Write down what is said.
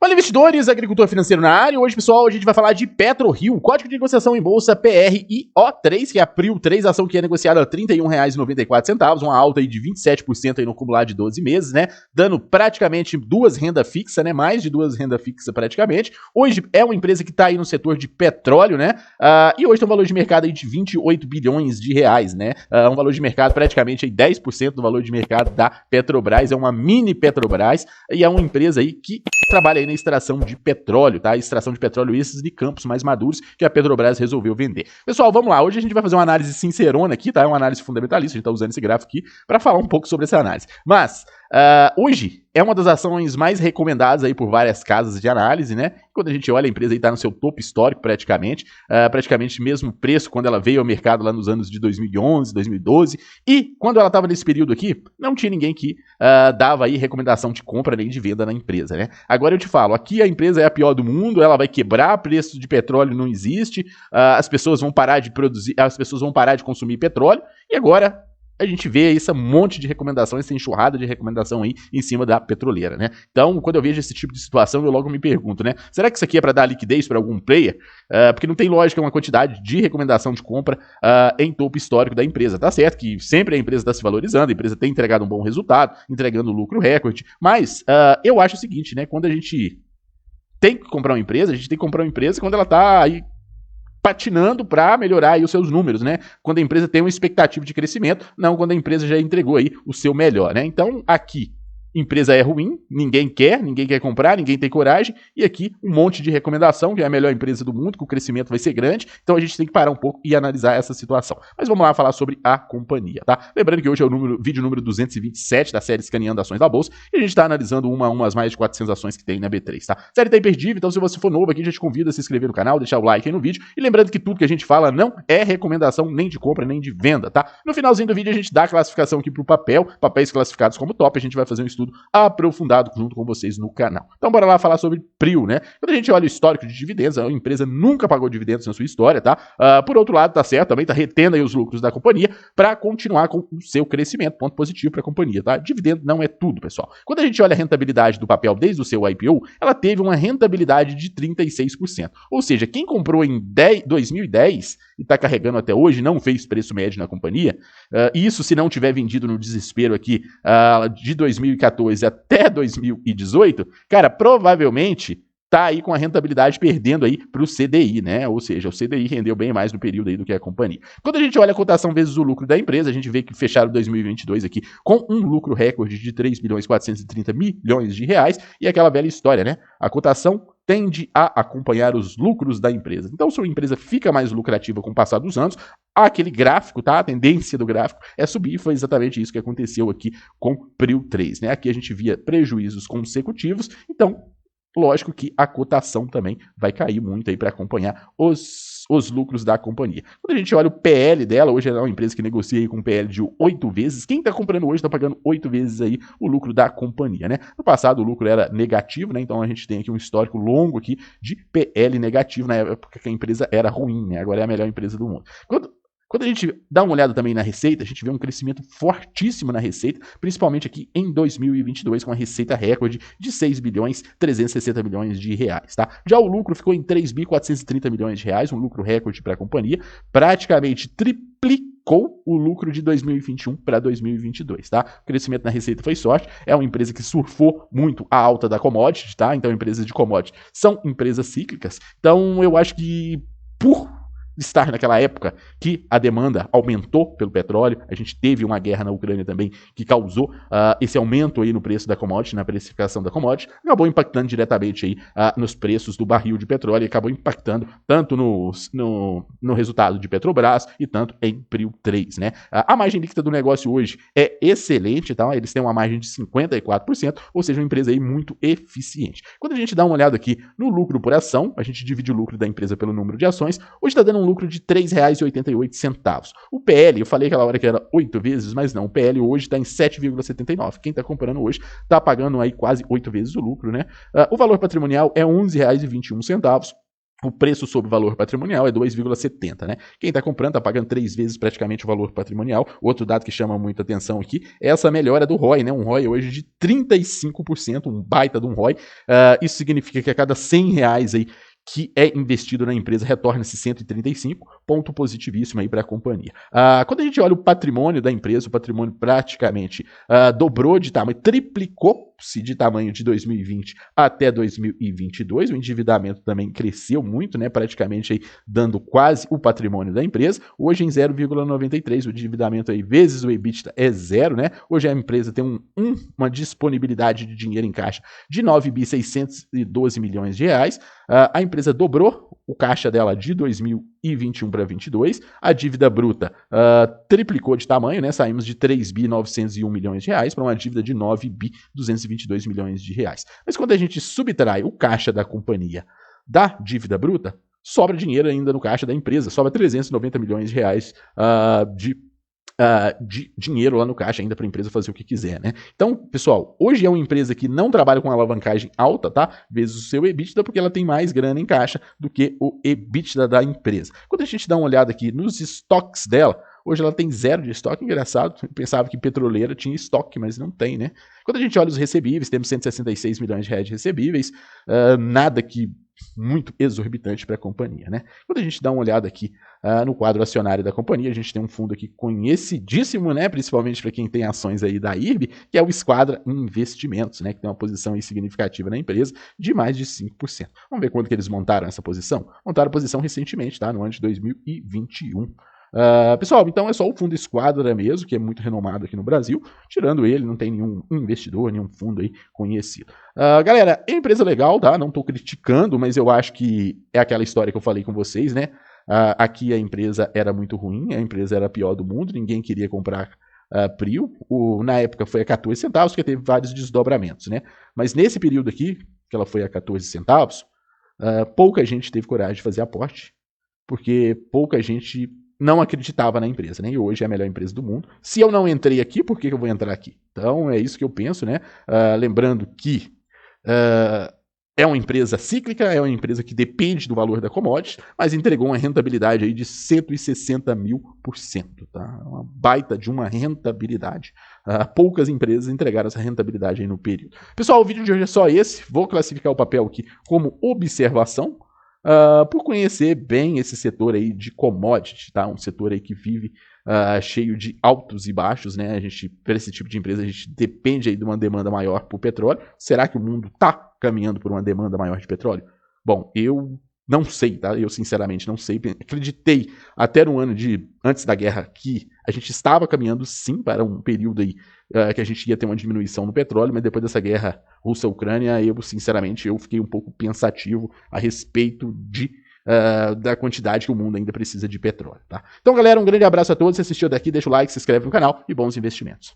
Olá, investidores, agricultor financeiro na área. Hoje, pessoal, a gente vai falar de PetroRio, código de negociação em bolsa PRIO3, que é a PRIO3, ação que é negociada a R$ 31,94, uma alta aí de 27% aí no acumulado de 12 meses, né? Dando praticamente duas rendas fixas, né? Mais de duas rendas fixas praticamente. Hoje é uma empresa que está aí no setor de petróleo, né? E hoje tem um valor de mercado aí de 28 bilhões de reais, né? Um valor de mercado praticamente aí 10% do valor de mercado da Petrobras, é uma mini Petrobras e é uma empresa aí que trabalha aí na extração de petróleo, tá? Extração de petróleo esses de campos mais maduros que a Petrobras resolveu vender. Pessoal, vamos lá. Hoje a gente vai fazer uma análise sincerona aqui, tá? É uma análise fundamentalista. A gente tá usando esse gráfico aqui para falar um pouco sobre essa análise. Mas hoje é uma das ações mais recomendadas aí por várias casas de análise, né? Quando a gente olha, a empresa aí tá no seu topo histórico praticamente, praticamente mesmo preço quando ela veio ao mercado lá nos anos de 2011, 2012, e quando ela estava nesse período aqui, não tinha ninguém que dava aí recomendação de compra nem de venda na empresa, né? Agora eu te falo, aqui a empresa é a pior do mundo, ela vai quebrar, preço de petróleo não existe, as pessoas vão parar de produzir, as pessoas vão parar de consumir petróleo, e agora a gente vê esse monte de recomendação, essa enxurrada de recomendação aí em cima da petroleira, né? Então, quando eu vejo esse tipo de situação, eu logo me pergunto, né? Será que isso aqui é para dar liquidez para algum player? Porque não tem lógica uma quantidade de recomendação de compra em topo histórico da empresa. Tá certo que sempre a empresa está se valorizando, a empresa tem entregado um bom resultado, entregando lucro recorde, mas eu acho o seguinte, né? Quando a gente tem que comprar uma empresa, a gente tem que comprar uma empresa quando ela está aí patinando para melhorar aí os seus números, né? Quando a empresa tem uma expectativa de crescimento, não quando a empresa já entregou aí o seu melhor, né? Então, aqui, empresa é ruim, ninguém quer comprar, ninguém tem coragem, e aqui um monte de recomendação, que é a melhor empresa do mundo, que o crescimento vai ser grande, então a gente tem que parar um pouco e analisar essa situação. Mas vamos lá falar sobre a companhia, tá? Lembrando que hoje é o vídeo número 227 da série Escaneando Ações da Bolsa, e a gente está analisando umas mais de 400 ações que tem na B3, tá? A série tá imperdível, então se você for novo aqui, já te convido a se inscrever no canal, deixar o like aí no vídeo, e lembrando que tudo que a gente fala não é recomendação nem de compra, nem de venda, tá? No finalzinho do vídeo a gente dá a classificação aqui pro papéis classificados como top, a gente vai fazer um estudo aprofundado junto com vocês no canal. Então bora lá falar sobre PRIO, né? Quando a gente olha o histórico de dividendos, a empresa nunca pagou dividendos na sua história, tá? Por outro lado, tá certo, também tá retendo aí os lucros da companhia para continuar com o seu crescimento, ponto positivo para a companhia, tá? Dividendo não é tudo, pessoal. Quando a gente olha a rentabilidade do papel desde o seu IPO, ela teve uma rentabilidade de 36%. Ou seja, quem comprou em 2010 e tá carregando até hoje, não fez preço médio na companhia, isso se não tiver vendido no desespero aqui de 2014 até 2018, cara, provavelmente tá aí com a rentabilidade perdendo aí para o CDI, né? Ou seja, o CDI rendeu bem mais no período aí do que a companhia. Quando a gente olha a cotação vezes o lucro da empresa, a gente vê que fecharam 2022 aqui com um lucro recorde de 3.430 milhões de reais e aquela velha história, né? A cotação tende a acompanhar os lucros da empresa. Então, se a empresa fica mais lucrativa com o passar dos anos, aquele gráfico, tá? A tendência do gráfico é subir, foi exatamente isso que aconteceu aqui com PRIO 3, né? Aqui a gente via prejuízos consecutivos, então lógico que a cotação também vai cair muito aí para acompanhar os lucros da companhia. Quando a gente olha o PL dela, hoje é uma empresa que negocia aí com um PL de 8 vezes. Quem está comprando hoje está pagando 8 vezes aí o lucro da companhia, né? No passado o lucro era negativo, né? Então a gente tem aqui um histórico longo aqui de PL negativo na época que a empresa era ruim, né? Agora é a melhor empresa do mundo. Quando a gente dá uma olhada também na receita, a gente vê um crescimento fortíssimo na receita, principalmente aqui em 2022, com a receita recorde de 6 bilhões 360 milhões de reais, tá? Já o lucro ficou em 3.430 milhões de reais, um lucro recorde para a companhia, praticamente triplicou o lucro de 2021 para 2022, tá? O crescimento na receita foi sorte, é uma empresa que surfou muito a alta da commodity, tá? Então empresas de commodity são empresas cíclicas, então eu acho que por estar naquela época que a demanda aumentou pelo petróleo, a gente teve uma guerra na Ucrânia também que causou esse aumento aí no preço da commodity, na precificação da commodity, acabou impactando diretamente aí nos preços do barril de petróleo e acabou impactando tanto no resultado de Petrobras e tanto em PRIO 3, né? A margem líquida do negócio hoje é excelente, tá? Eles têm uma margem de 54%, ou seja, uma empresa aí muito eficiente. Quando a gente dá uma olhada aqui no lucro por ação, a gente divide o lucro da empresa pelo número de ações, hoje está dando um lucro de R$ 3,88. O PL, eu falei aquela hora que era 8 vezes, mas não, o PL hoje está em 7,79. Quem está comprando hoje está pagando aí quase 8 vezes o lucro, né? O valor patrimonial é R$ 11,21. O preço sobre o valor patrimonial é 2,70, né? Quem está comprando está pagando 3 vezes praticamente o valor patrimonial. Outro dado que chama muita atenção aqui é essa melhora do ROI, né? Um ROI hoje de 35%, um baita de um ROI. Isso significa que a cada R$ 100 aí que é investido na empresa retorna-se 135, ponto positivíssimo aí para a companhia. Quando a gente olha o patrimônio da empresa, o patrimônio praticamente dobrou de tamanho, triplicou-se de tamanho de 2020 até 2022, o endividamento também cresceu muito, né, praticamente aí dando quase o patrimônio da empresa, hoje em 0,93, o endividamento aí vezes o EBITDA é zero, né, hoje a empresa tem uma disponibilidade de dinheiro em caixa de 9.612 milhões de reais, a empresa dobrou o caixa dela de 2021 para 2022, a dívida bruta triplicou de tamanho, né? Saímos de 3.901 milhões de reais para uma dívida de 9.222 milhões de reais. Mas quando a gente subtrai o caixa da companhia da dívida bruta, sobra dinheiro ainda no caixa da empresa, sobra 390 milhões de reais de dinheiro lá no caixa ainda para a empresa fazer o que quiser, né? Então, pessoal, hoje é uma empresa que não trabalha com alavancagem alta, tá? Vezes o seu EBITDA, porque ela tem mais grana em caixa do que o EBITDA da empresa. Quando a gente dá uma olhada aqui nos estoques dela, hoje ela tem zero de estoque, engraçado. Eu pensava que petroleira tinha estoque, mas não tem, né? Quando a gente olha os recebíveis, temos 166 milhões de reais de recebíveis, nada que muito exorbitante para a companhia, né? Quando a gente dá uma olhada aqui no quadro acionário da companhia, a gente tem um fundo aqui conhecidíssimo, né? Principalmente para quem tem ações aí da IRB, que é o Esquadra Investimentos, né? Que tem uma posição aí significativa na empresa de mais de 5%. Vamos ver quando que eles montaram essa posição? Montaram a posição recentemente, tá? No ano de 2021. Pessoal, então é só o fundo Esquadra mesmo, que é muito renomado aqui no Brasil. Tirando ele, não tem nenhum investidor, nenhum fundo aí conhecido. Galera, é empresa legal, tá? Não tô criticando, mas eu acho que é aquela história que eu falei com vocês, né? Aqui a empresa era muito ruim, a empresa era a pior do mundo, ninguém queria comprar Prio. Na época foi a 14 centavos, porque teve vários desdobramentos, né? Mas nesse período aqui, que ela foi a 14 centavos, pouca gente teve coragem de fazer aporte, porque pouca gente não acreditava na empresa, né? E hoje é a melhor empresa do mundo. Se eu não entrei aqui, por que eu vou entrar aqui? Então é isso que eu penso, né? Lembrando que é uma empresa cíclica, é uma empresa que depende do valor da commodity, mas entregou uma rentabilidade aí de 160.000%, tá? Uma baita de uma rentabilidade. Poucas empresas entregaram essa rentabilidade aí no período. Pessoal, o vídeo de hoje é só esse. Vou classificar o papel aqui como observação. Por conhecer bem esse setor aí de commodity, tá? Um setor aí que vive cheio de altos e baixos, né? Para esse tipo de empresa, a gente depende aí de uma demanda maior por petróleo. Será que o mundo está caminhando por uma demanda maior de petróleo? Bom, eu não sei, tá? Eu sinceramente não sei. Acreditei até no ano antes da guerra que a gente estava caminhando sim para um período aí que a gente ia ter uma diminuição no petróleo, mas depois dessa guerra Rússia-Ucrânia, eu sinceramente fiquei um pouco pensativo a respeito da quantidade que o mundo ainda precisa de petróleo, tá? Então, galera, um grande abraço a todos. Se assistiu daqui, deixa o like, se inscreve no canal e bons investimentos.